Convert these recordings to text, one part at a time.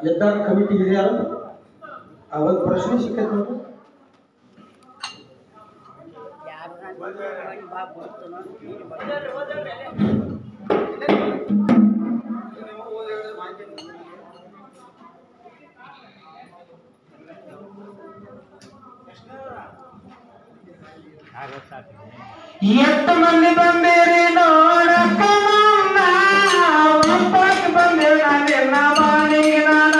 यद्दार committee ಹಿರಿಯರು ಒಂದು ಪ್ರಶ್ನೆ ಸಿಕ್ಕೈತೆ ನೋಡಿ ಎಷ್ಟು ಮಂದಿ ಬಂದಿರಿ ನೋಡಕ್ಕ ನನ್ನ ಒಬ್ಬಕ್ಕೆ ಬಂದಿರ ನಿನ್ನ ಬಾಣಿಗೆ ನಾನ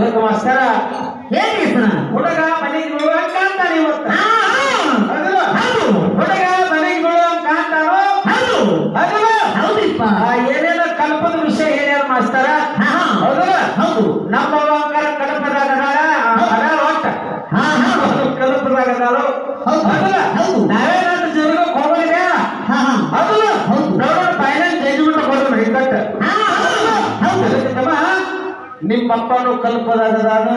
ಅದಕ್ಕೆ ಮಾಸ್ತರ ಹೇಗೆ ಹುಡುಗ ಮನೆಗೆ ನೋಡುವಂಗ ಕಾಣ್ತಾನೆ ಇವತ್ತು. ಹೌದಲ್ಲ? ಹುಡುಗ ಮನೆಗೆ ನೋಡುವಂಗ ಕಾಣ್ತಾನೋ? ಹೌದಲ್ಲ? ಹೌದಿಪ್ಪ. ಏನೇನೋ ಕಲ್ಪದ ವಿಷಯ ಹೇಳ್ಯಾರ ಮಾಸ್ತರ. ಹೌದಲ್ಲ? ಹೌದು. ನಮ್ಮ ಅಂಕರ ಕಲ್ಪದಾಗ ಒಟ್ಟ ಕಲ್ಪದಾಗ ಅದಾಳು. ಹೌದಲ್ಲ? ನಾವೇನಾದ್ರೂ ಜೀವನಕ್ಕೆ ಹೋಗೋದು ಬೇಡ. ಹೌದಲ್ಲ? ನೋಡೋಣ ಫೈನಲ್ ಜಡ್ಜ್ಮೆಂಟ್ ಕೊಡೋಣ ಹಿಡ್ಕಟ್ಟ. ಅದಕ್ಕೆ ತಮ್ಮ ನಿಮ್ಮಪ್ಪನು ಕಲ್ಪದಾಗದಾನ,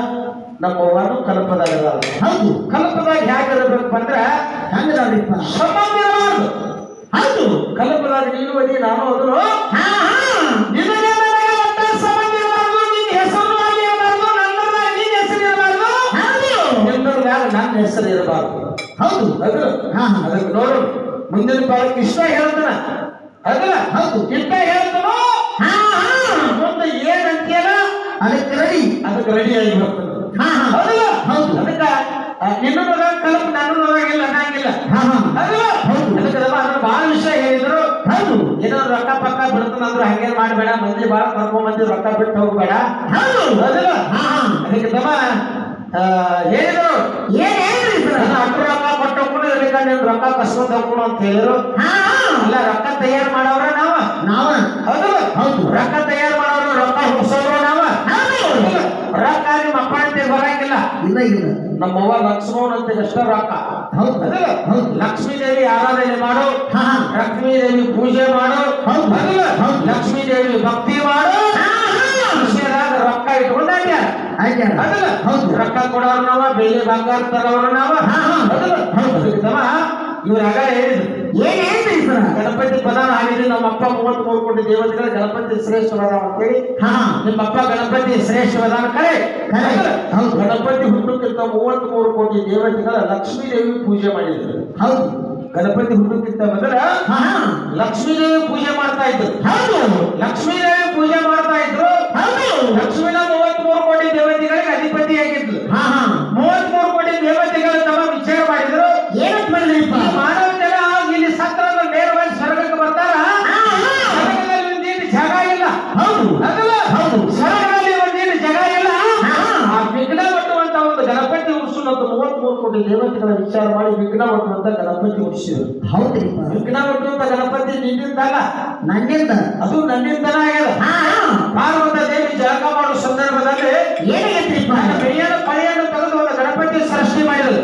ನಮ್ಮವ್ವನು ಕಲ್ಪದಾಗದಾಳ. ಹೌದು. ಕಲ್ಪದಾಗ ಹೇಗಿರ್ಬೇಕು ಅಂದ್ರೆ ಹಂಗದಾಳಿಪ್ಪ. ಸಂಬಂಧ ಇರಬಾರ್ದು. ಹೌದು. ಕಲ್ಪದಾಗ ನೀನು ಅದಿ, ನಾನು ಅದನ್ನು ನಿನಗೆ ನನಗೆ ಒಟ್ಟ ಸಂಬಂಧ ಇರಬಾರ್ದು. ನಿನ್ನ ಹೆಸರು ಅಲ್ಲಿ ಇರಬಾರ್ದು, ನನ್ನದಾಗ ನಿನ್ನ ಹೆಸರು ಇರಬಾರ್ದು, ನಿನ್ನದಾಗ ನನ್ನ ಹೆಸರು ಇರಬಾರ್ದು. ಹೌದು. ಅದು ಅದಕ್ಕೆ ನೋಡು ಮುಂದಿನ ಕಾಲಕ್ಕೆ ಇಷ್ಟ ಹೇಳ್ತಾನ. ಅದಲ್ಲ? ಹೌದು. ಇಷ್ಟ ಹೇಳ್ತಾನೋ ಮುಂದೆ ಏನಂತೀಯಲ್ಲ ಅದಕ್ಕೆ ರೆಡಿ. ಅದಕ್ಕೆ ರೆಡಿ ಆಗಿ ಬರ್ತದೆ. ಹೌದಲ್ಲ? ಹೌದು. ಅದಕ್ಕೆ ನಿನ್ನೂ ಕಲ್ಪ್ ನಾನು ಇಲ್ಲ ಅನ್ನಂಗಿಲ್ಲ. ಅದಲ್ಲ? ಅದಕ್ಕೆ ಅದ್ರ ಬಹಳ ವಿಷಯ ಹೇಳಿದ್ರು. ಹೌದು. ಏನಾದ್ರು ರೊಕ್ಕ ಪಕ್ಕ ಬಿಡ್ತಾನಂದ್ರು ಹಂಗೇನ್ ಮಾಡಬೇಡ, ಮಂದಿ ಬಾಳ ಕರ್ಕೊಂಡ್ ಮಂದಿ ರೊಕ್ಕ ಬಿಟ್ಟು ಹೋಗ್ಬೇಡ. ಅದಲ್ಲ? ಅದಕ್ಕೆ ತಮ್ಮ ಹೇಳಿದ್ರು ಏನ್ ಹೇಳ್ರಿ ನನ್ನ ಅಷ್ಟು ರೊಕ್ಕ ಕೊಟ್ಟು ಹೋಗ್ಕೊಂಡು ಇದಕ್ಕೆ ನೀನು ರೊಕ್ಕ ಕಸ್ಕೊಂಡ್ ಹೋಗ್ಕೊಂಡು ಅಂತ ಹೇಳಿದ್ರು. ಇಲ್ಲ, ರೊಕ್ಕ ತಯಾರು ಮಾಡವ್ರ ನಾವ. ಹೌದಲ್ಲ? ಹೌದು. ರೊಕ್ಕ ತಯಾರು ಮಾಡೋರು, ರೊಕ್ಕ ಹುಡ್ಸೋರು ನಾವ. ರೊಕ್ಕ ನಿಮ್ಮ ಅಪ್ಪನಂತೆ ಬರಂಗಿಲ್ಲ. ಇಲ್ಲ ಇಲ್ಲ. ನಮ್ಮವ್ವ ಲಕ್ಷ್ಮಣ್ ಅಂತ ಎಷ್ಟ ರೊಕ್ಕ. ಹೌದು. ಅದಲ್ಲ? ಹೌದು. ಲಕ್ಷ್ಮೀ ದೇವಿ ಆರಾಧನೆ ಮಾಡು, ಲಕ್ಷ್ಮೀ ದೇವಿ ಪೂಜೆ ಮಾಡು. ಅದಲ್ಲ? ಲಕ್ಷ್ಮೀ ದೇವಿ ಭಕ್ತಿ ಮಾಡು. ವಿಷಯದಾಗ ರೊಕ್ಕ ಇಟ್ಕೊಂಡು ಆಗ್ಯಾರ. ಅದಲ್ಲ? ರೊಕ್ಕ ಕೊಡೋರು ನಾವ, ಬೆಳ್ಳಿ ಬಂಗಾರ ತರೋರು ನಾವ. ಅದಲ್ಲ? ಇವ್ರಾಗ ಹೇಳಿದ್ರು ಏನ್ ಹೇಳ್ರಿ ಗಣಪತಿ ಪದಾನ ಹಾಡಿದ್ರಿ. ನಮ್ಮಪ್ಪ 33 ಕೋಟಿ ದೇವತೆಗಳ ಗಣಪತಿ ಶ್ರೇಷ್ಠವಾದ ಅಂತೇಳಿ. ನಿಮ್ಮಪ್ಪ ಗಣಪತಿ ಶ್ರೇಷ್ಠವಾದ ಕರೆ. ಗಣಪತಿ ಹುಟ್ಟುಕ್ಕಿಂತ 33 ಕೋಟಿ ದೇವತೆಗಳ ಲಕ್ಷ್ಮೀ ದೇವಿ ಪೂಜೆ ಮಾಡಿದ್ರು. ಹೌದು. ಗಣಪತಿ ಹುಟ್ಟುಕ್ಕಿಂತ ಮೊದಲ ಲಕ್ಷ್ಮೀ ದೇವಿ ಪೂಜೆ ಮಾಡ್ತಾ ಇದ್ರು. ಹೌದು. ಲಕ್ಷ್ಮೀ ದೇವಿ ಪೂಜೆ ಮಾಡ್ತಾ ಇದ್ರು. ಲಕ್ಷ್ಮಿನ 33 ಕೋಟಿ ದೇವತೆಗಳಿಗೆ ಅಧಿಪತಿಯಾಗಿದ್ಲು. 33 ಕೋಟಿ ದೇವತೆಗಳು ತಮ್ಮ ವಿಚಾರ ಮಾಡಿದ್ರು. ಏನಂತ ಮಾಡಿದ್ರಿಪ್ಪ? ಮಾನವ ಜನ ಇಲ್ಲಿ ಸತ್ರದ ನೇರವಾಗಿ ಸ್ವರ್ಗಕ್ಕೆ ಬರ್ತಾರ. ಸ್ವರ್ಗದಲ್ಲಿ ಒಂದೇನು ಜಾಗ ಇಲ್ಲ. ಹೌದು. ಅದಲ್ಲ? ಹೌದು. ಸ್ವರ್ಗದಲ್ಲಿ ಒಂದೇನು ಜಾಗ ಇಲ್ಲ. ಆ ವಿಘ್ನ ಒಟ್ಟುವಂತ ಒಂದು ಗಣಪತಿ ಉಳಿಸುವಂತ 33 ಕೋಟಿ ದೇವತೆಗಳ ವಿಚಾರ ಮಾಡಿ ವಿಘ್ನ ಒಟ್ಟುವಂತ ಗಣಪತಿ ಉಳಿಸಿದ್ರು. ಹೌದ್ರಿಪ್ಪ. ವಿಘ್ನ ಒಟ್ಟುವಂತ ಗಣಪತಿ ನಿನ್ನಿಂದಲ್ಲ, ನನ್ನಿಂದ. ಅದು ನನ್ನಿಂದನ ಆಗ್ಯದ. ಪಾರ್ವತ ದೇವಿ ಜಳಕ ಮಾಡೋ ಸಂದರ್ಭದಲ್ಲಿ ಏನಾಗೈತ್ರಿಪ್ಪ? ಬೆಳೆಯನ್ನು ಪಳೆಯನ್ನು ತೆಗೆದು ಒಂದು ಗಣಪತಿ ಸೃಷ್ಟಿ ಮಾಡಿದ್ರು.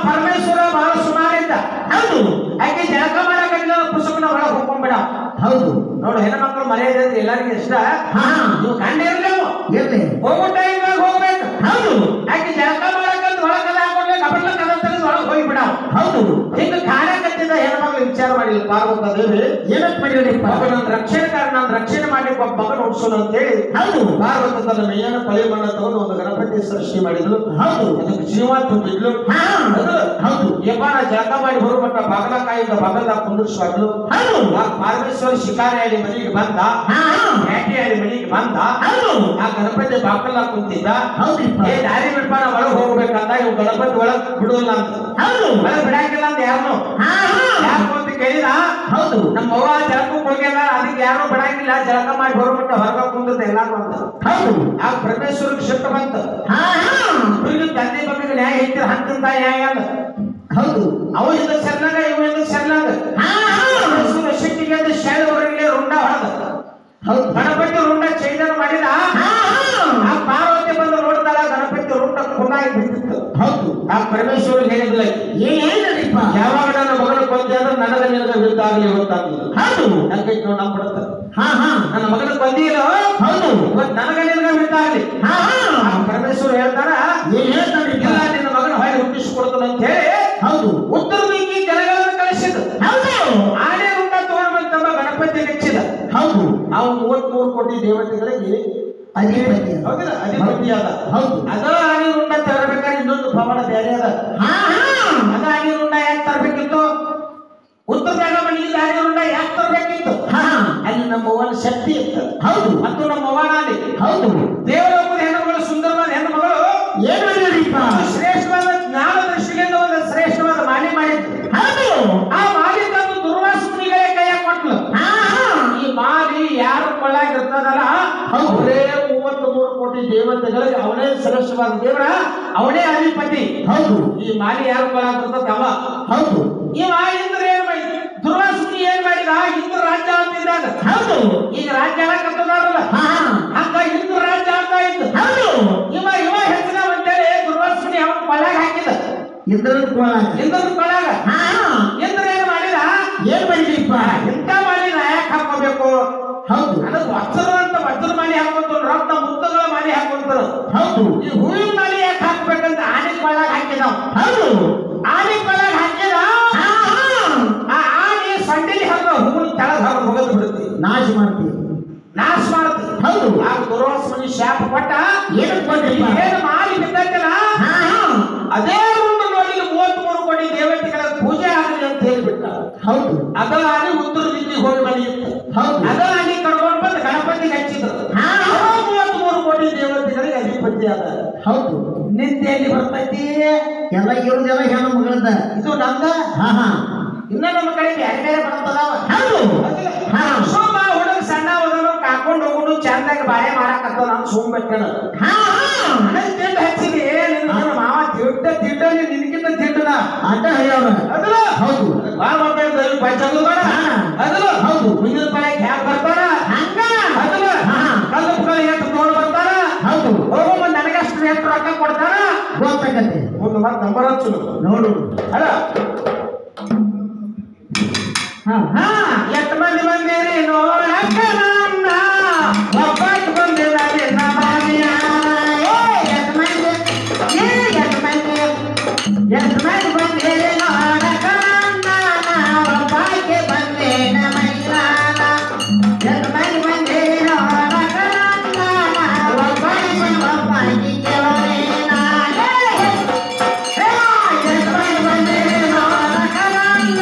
ಪರಮೇಶ್ವರ ಬಹಳ ಸುಮಾರಿದ್ದ. ಹೌದು. ಆಕೆ ಜಳಕ ಮಾಡಕ್ಕಾಗಿಲ್ಲ, ಪುಸ್ತಕನ ಒಳಗೆ ಹೋಗ್ಕೊಂಡ್ಬಿಡ. ಹೌದು. ನೋಡು, ಹೆಣ್ಮಕ್ಳು ಮರ್ಯಾದೆ ಅಂದ್ರೆ ಎಲ್ಲರಿಗೂ ಇಷ್ಟ. ನೀವು ಕಂಡಿರ್ಲಿ ಎಲ್ಲಿ ಹೋಗೋ ಟೈಮ್ನಾಗ ಹೋಗ್ಬೇಕು. ಹೌದು. ಆಕೆ ಜಳಕ ಮಾಡಕ್ಕಂತ ಒಳಗದ ಹಾಕೊಂಡ್ರೆ ಕಬಡ್ಲ ಕದ ತೆಗೆದು ಒಳಗೆ ಹೋಗಿಬಿಡ. ಹೌದು. ಹಿಂಗ ಕಾಣಕತ್ತಿದ್ದ ಹೆಣ್ಮಕ್ಳು ವಿಚಾರ ಮಾಡಿಲ್ಲ ಪಾರ್ವತ ದೇವಿ. ಏನಂತ ಮಾಡಿದ್ರಿಪ್ಪ? ನನ್ನ ರಕ್ಷಣೆಕಾರ ನಾನು ರಕ್ಷಣೆ ಮಾಡ್ಲಿಕ್ಕೆ ಒಬ್ಬ ಮಗನ ಹುಡ್ಸೋಣ ಅಂತ ಹೇಳಿ ಹೌದು. ಪಾರ್ವತ ತನ್ನ ಮೈಯನ್ನು ಪಳೆ ಮಣ್ಣ ತಗೊಂಡು ಒಂದು ಗಣಪತಿ ಸೃಷ್ಟಿ ಮಾಡಿದ್ರು. ಹೌದು. ಅದಕ್ಕೆ ಜೀವ ತುಂಬಿದ್ಲು. ಹೌದು. ಯಪ್ಪ ನಾ ಜಳಕ ಮಾಡಿ ಬರುಮಟ್ಟ ಬಾಗಲಕಾಯಿಂದ ಬಾಗಲದಾಗ ಕುಂದಿರ್ಸ್ವಾಗ್ಲು. ಹೌದು. ಪರಮೇಶ್ವರ ಶಿಕಾರಿ ಆಡಿ ಮನೆಗೆ ಬಂದ, ಬ್ಯಾಟಿ ಆಡಿ ಮನೆಗೆ ಬಂದ. ಆ ಗಣಪತಿ ಬಾಗಲ ಕುಂತಿದ್ದ. ಏ ದಾರಿ ಬಿಡ್ಪ, ನಾ ಒಳಗೆ ಹೋಗ್ಬೇಕಂದ. ಇವ್ ಗಣಪತಿ ಒಳಗ್ ಬಿಡುವಲ್ಲ ಅಂತ. ಒಳಗ್ ಬಿಡಾಕಿಲ್ಲ ಅಂತ ಯಾರು ಯಾರು ಅಂತ ಕೇಳಿದ. ಹೌದು. ನಮ್ಮ ಅವ್ವ ಜಳಕಕ್ಕೆ ಹೋಗ್ಯಾರ, ಅದಕ್ಕೆ ಯಾರು ಬಿಡಾಕಿಲ್ಲ, ಜಳಕ ಮಾಡಿ ಬರುಮಟ್ಟ ಹೊರಗ ಕುಂದದ ಎಲ್ಲಾರು ಅಂತ. ಹೌದು. ಆ ಪರಮೇಶ್ವರಕ್ಕೆ ಶಿಫ್ಟ್ ಬಂತ. ತಂದೆ ಬಗ್ಗೆ ನ್ಯಾಯ ಹೇಳ್ತೀರ, ಹಂತಂತ ನ್ಯಾಯ ಅಲ್ಲ. ಹೌದು. ಅವ ಹಿಂದ ಸರ್ನಾಗ, ಇವ ಹಿಂದ ಸರ್ನಾಗ. ಶಿಟ್ಟಿಗೆ ಅಂತ ಶಾಲೆ ಹೊರಗೆ ರುಂಡ ಹೊಡೆದ. ಹೌದು. ಗಣಪತಿ ರುಂಡ ಚೈತನ್ಯ ಮಾಡಿದ. ಆ ಪಾರ್ವತಿ ಬಂದು ನೋಡಿದಾಗ ಗಣಪತಿ ರುಂಡ ಕುಂದಾಗಿ ಬಿಟ್ಟಿತ್ತು. ಹೌದು. ಆ ಪರಮೇಶ್ವರ ಹೇಳಿದ್ಲ, ಏನ್ ಹೇಳಿದ್ರಿಪ್ಪ? ಯಾವಾಗ ನನ್ನ ಮಗನ ಕೊಂದೆ ಅಂದ್ರೆ ನನಗ ನಿನಗ ವಿರುದ್ಧ ಆಗಲಿ ಗೊತ್ತಾಗ್ತದೆ. ಹೌದು. ನನಗೆ ನಂಬಿಡುತ್ತ. ನನ್ನ ಮಗನ ಕೊಂದಿಲ್ಲ. ಹೌದು. ನನಗ ನಿನಗ ವಿರುದ್ಧ ಆಗಲಿ. ಪರಮೇಶ್ವರ ಹೇಳ್ತಾರ, ಏನ್ ಹೇಳ್ತಾನೆ? ಇಲ್ಲ, ನಿನ್ನ ಮಗನ ಹೊಳೆ ಹುಟ್ಟಿಸಿಕೊಡ್ತಾನ ಅಂತ ಹೇಳಿ. ಹೌದು. ಉತ್ತರ ದಿಕ್ಕಿ ಜನಗಳನ್ನು ಕಳಿಸಿದ. ಹೌದು. ಆನೆ ರುಂಡ ತಗೊಂಡ್ಬಂತಮ್ಮ ಗಣಪತಿ ನೆಚ್ಚಿದ. ಹೌದು. ನಾವು 33 ಕೋಟಿ ದೇವತೆಗಳಿಗೆ ಅಧಿಪತಿ. ಹೌದಿಲ್ಲ, ಅಧಿಪತಿಯಾದ. ಹೌದು. ಅದ ಆನೆ ರುಂಡ ತರಬೇಕಾದ್ರೆ ಇನ್ನೊಂದು ಪ್ರಮಾಣ ಬೇರೆ ಅದ. ಅದ ಆನೆ ರುಂಡ ಯಾಕೆ ತರಬೇಕಿತ್ತು? ಉತ್ತರದಾಗ ಮನೆಯಿಂದ ಆನೆ ರುಂಡ ಯಾಕೆ ತರಬೇಕಿತ್ತು? ಅಲ್ಲಿ ನಮ್ಮ ಅವ್ವನ ಶಕ್ತಿ ಇತ್ತು. ಹೌದು. ಮತ್ತು ನಮ್ಮ ಅವ್ವನ ಅಲ್ಲಿ. ಹೌದು. ದೇವರೊಬ್ಬ ಹೆಣ್ಣುಗಳು, ಸುಂದರವಾದ ಹೆಣ್ಣು ಮಗಳು. ಏನ್ ಮಾಡಿದ್ರಿಪ್ಪ? ಶ್ರೇಷ್ಠವಾದ ಜ್ಞಾನ ದೃಷ್ಟಿಯಿಂದ ಒಂದು ಶ್ರೇಷ್ಠವಾದ ಮಾಲಿ ಮಾಡಿದ್ರು. ಹೌದು. ಆ ಮಾಲಿ ತಂದು ದುರ್ವಾಸ ಮುನಿಗಳೇ ಕೈಯಾಗ ಕೊಟ್ಲು. ಈ ಮಾಲಿ ಯಾರು ಕೊಳ್ಳಾಗಿರ್ತದಲ್ಲ, ಅವರೇ 33 ಕೋಟಿ ದೇವತೆಗಳಿಗೆ ಅವನೇ ಶ್ರೇಷ್ಠವಾದ ದೇವರ, ಅವನೇ ಅಧಿಪತಿ. ಹೌದು. ಈ ಮಾಲಿ ಯಾರು ಕೊಡಾಕರ್ತದ ಅವ. ಹೌದು. ಇವ ಇಂದ್ರ ಏನ್ ಮಾಡಿ, ದುರ್ವಾಸುನಿ ಏನ್ ಮಾಡಿದ, ಇಂದ್ರ ರಾಜ್ಯ ಅಂತಿದ್ದಾಗ. ಹೌದು. ಈಗ ರಾಜ್ಯ ಆಳಕತ್ತದಾರಲ್ಲ, ಹಂಗ ಇಂದ್ರ ರಾಜ್ಯ ಅಂತ ಇತ್ತು. ಹೌದು. ಇವ ಹೆಚ್ಚಿನ ಅಂತೇಳಿ ದುರ್ವಾಸುನಿ ಅವನ ಕೊಳ್ಳಾಗ ಹಾಕಿದ. ಇಂದ್ರನ ಕೊಳ್ಳಾಗ. ಇಂದ್ರನ ಕೊಳ್ಳಾಗ ಇಂದ್ರ ಏನ್ ಮಾಡಿದ, ಏನ್ ಮಾಡಿದ್ರಿಪ್ಪ? ಎಂತ ಮಾಡಿ ಯಾಕೆ ಹಾಕೋಬೇಕು? ಹೌದು. ಅದಕ್ಕೆ ವಜ್ರದ ಮಾಲಿ ಹಾಕೊಂತ, ರತ್ನ ಮುತ್ತುಗಳ ಮಾಲಿ ಹಾಕೊಂತಾರ. ಹೌದು. ಈ ಹೂವಿನ ಮಾಲಿ ಯಾಕೆ ಹಾಕ್ಬೇಕಂತ ಆನೆ ಕೊಳ್ಳಾಗ ಹಾಕಿದ. ಹೌದು. ಆನೆ ಕೊಳ್ಳಾಗ ಹಾಕಿದ. ಆ ಆನೆ ಸೊಂಡಿಲಿ ಹರಿದ ಹೂವಿನ ಕೆಳಗೆ ಹರಿದು ಹೋಗದು ಬಿಡುತ್ತೆ, ನಾಶ ಮಾಡ್ತೀವಿ, ನಾಶ ಮಾಡುತ್ತೆ. ಹೌದು. ಆ ದುರ್ವಾಸುನಿ ಶಾಪ ಕೊಟ್ಟ. ಏನು ಕೊಟ್ಟಿಲ್ಲ? ಏನು ಮಾಲಿ ಬಿದ್ದಲ್ಲ, ಅದೇ ಒಂದು ನೋಡಿ 33 ಕೋಟಿ ದೇವತೆಗಳ ಪೂಜೆ ಆಗಲಿ ಅಂತ ಹೇಳಿಬಿಟ್ಟ. ಹೌದು. ಅದರ ಆನೆ ಉತ್ತರ ದಿಕ್ಕಿಗೆ ಹೋಗಿ ಮನೆಯಿತ್ತು. ಹೌದು. ಅದರ ಆನೆ ಕರ್ಕೊಂಡು ಬಂದು ಗಣಪತಿಗೆ ಹಚ್ಚಿದ್ರು. 33 ಕೋಟಿ ದೇವತೆಗಳಿಗೆ ಅಧಿಪತಿ ಆದ. ಹೌದು. ನಿಂದೆಯಲ್ಲಿ ಬರ್ತೈತಿ, ಎಲ್ಲ ಇವ್ರದೆಲ್ಲ ಹೆಣ್ಣು ಮಗಳದ. ಇದು ನಮ್ದ. ಇನ್ನ ನಮ್ಮ ಕಡೆ ಬೇರೆ ಬೇರೆ ಬರ್ತದಾವ. ಹೌದು. ಸುಮ್ಮ ಹುಡುಗ ಸಣ್ಣ ಹುಡುಗನು ಕಾಕೊಂಡು ಹೋಗುದು ಚಂದಾಗಿ ಬಾಳೆ ಮಾಡಾಕತ್ತ. ನಾನು ಸುಮ್ ಬೆಟ್ಟಣ ತಿಂಡ ಹಚ್ಚಿದಿ. ನಿನ್ನ ಮಾವ ತಿಂಡ ನಿನಗಿಂತ ತಿಂಡನ ಅಡ್ಡ ಹಯ್ಯವ್ರ. ಅದಲ್ಲ. ಹೌದು. ಬಾಳ ಮಾಡ್ತಾ ಪಂಚಲು ಬೇಡ. ಅದಲ್ಲ. ಹೌದು. ಮುಂದಿನ ಪಡೆ ಹ್ಯಾಕ್ ಬರ್ತಾರ ಹಂಗ. ಅದಲ್ಲ. ಕಲ್ಲು ಪುಕ್ಕಳ ಎಷ್ಟು ತೋಡ್ ಬರ್ತಾರ. ಹೌದು. ಹೋಗೋ ನನಗಷ್ಟು ಎಷ್ಟು ರೊಕ್ಕ ಕೊಡ್ತಾರ ಗೊತ್ತಾಗತ್ತೆ. ಒಂದು ಮಾತು ನಂಬರ್ ಹಚ್ಚು ನೋಡು. ಅಲ್ಲ, ಎಷ್ಟು ಮಂದಿ ಬಂದಿರಿ ನೋಡಕ್ಕ ನನ್ನ ಒಬ್ಬಟ್ಟು ಬಂದಿಲ್ಲ ನಿನ್ನ ಮಾವಿನ. ಎಷ್ಟು ಮಂದಿ ಬಂದಿರಿ ನೋಡಕ್ಕ ನನ್ನ ಒಬ್ಬಕ್ಕೆ ಬಂದೇನ ಮೈಲಾನ. ಎಷ್ಟು ಮಂದಿ ಬಂದಿರಿ ನೋಡಕ್ಕ ನನ್ನ ಒಬ್ಬಕ್ಕೆ ಕೇಳೋರೇನ. ಎಷ್ಟು ಮಂದಿ ಬಂದಿರಿ ನೋಡಕ್ಕ ನನ್ನ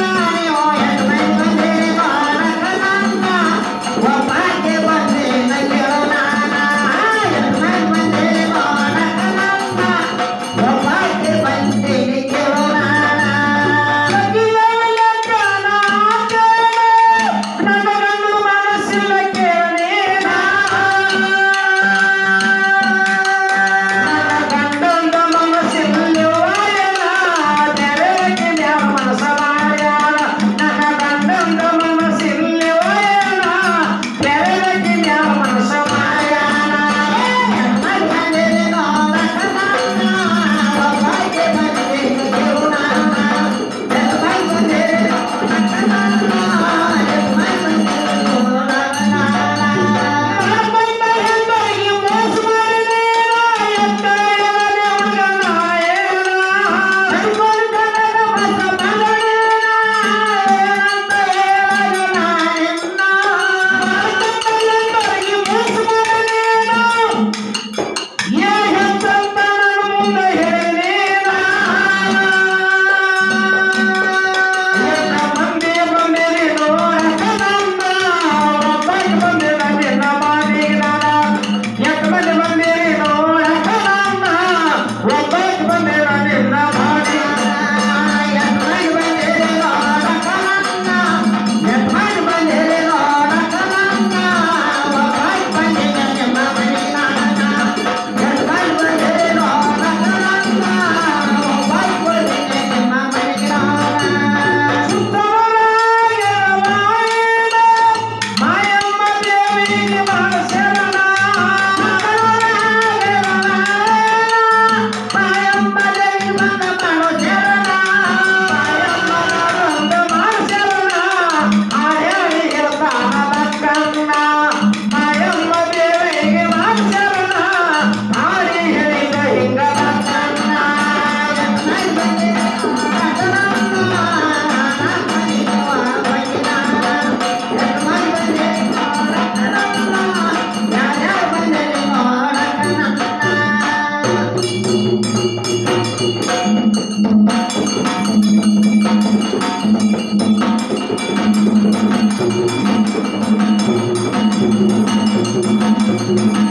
Thank you.